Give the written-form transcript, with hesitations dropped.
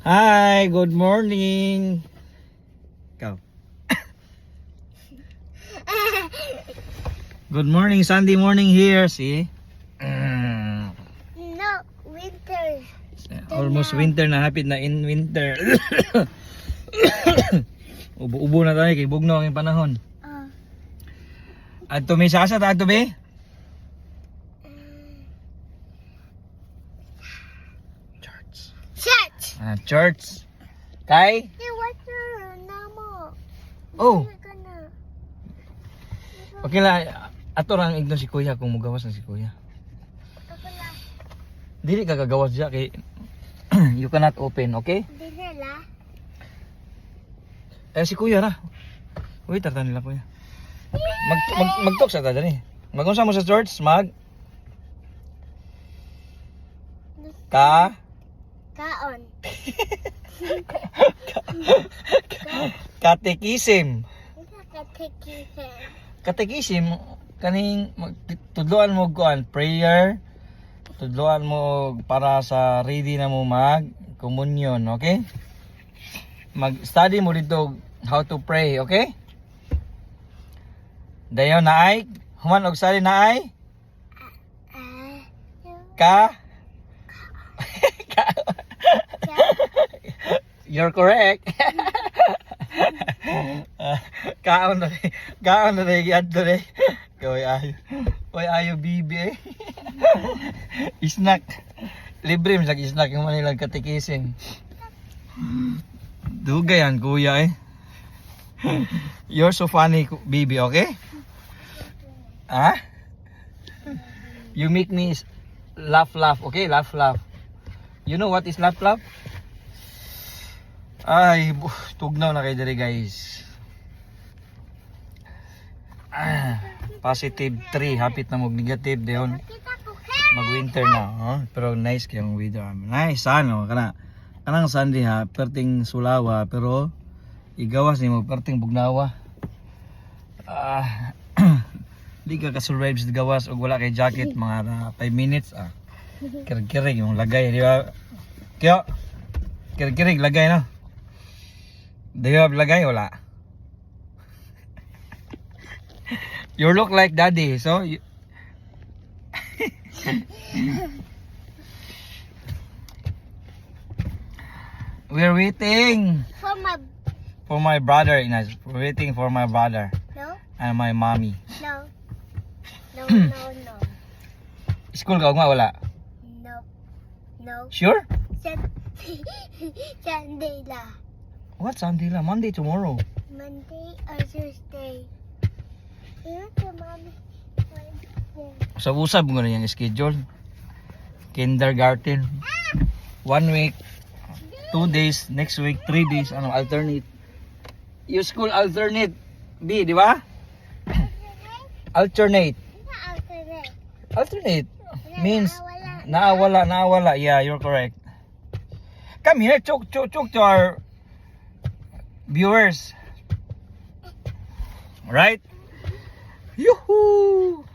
Hi, good morning. Ikaw. Good morning, Sunday morning here, see? No, winter. Almost winter na, hapit na in winter. Ubo-ubo na tayo, kay bugno ang panahon. Adto may sasa ta adto be? Church. Church. Kay? Water na mo. Oh. Okay la, ato lang igno si kuya kung mugawas na si kuya. Dili ka kagawas diya kay you cannot open, okay? Dinala. Si kuya ra. Wait, tartan nila kuya. Mag-talk sa tada ni. Magunsa mo sa church, Kaon. Katekism. Katekism kaning tudloan mo kuan prayer. Tudloan mo para sa ready na mo mag communion, okay? Mag-study mo dito how to pray, okay? Dayon na ay human og study na ay You're correct. Kaon na yadto re. Koy ayo bibi. Snack. Libre man sa snack yung manilang katikising. Dugayan kuya eh. You're so funny, baby, okay? Ah? You make me laugh, okay? Laugh. You know what is laugh? Ay, tugnaw na kayo diri guys. Positive 3, hapit na mag-negative dayon. Mag-winter na, huh? Pero nice kayong weather. Nice, ano, kanang Sunday ha, perting sulawa, pero igawas ni mo perting bugnawa. Di ka ka-survive sa gawas o wala kay jacket mga 5 minutes Kirig-kirig yung lagay, di ba? Kyo, kirig-kirig lagay no. Di ba lagay wala? You look like daddy, so we're waiting for my brother, Inaz. We're waiting for my brother. No? And my mommy. No. School ka ugma wala? No. Sure? Sunday la. What Sunday la? Monday tomorrow. Monday or Tuesday. Here to mommy. Usab-usab mo na yung schedule. Kindergarten. 1 week, 2 days, next week, 3 days, alternate. Your school alternate, B, di ba? Alternate. Alternate means naawala. Yeah, you're correct. Come here, talk to our viewers. Right? Yoo-hoo!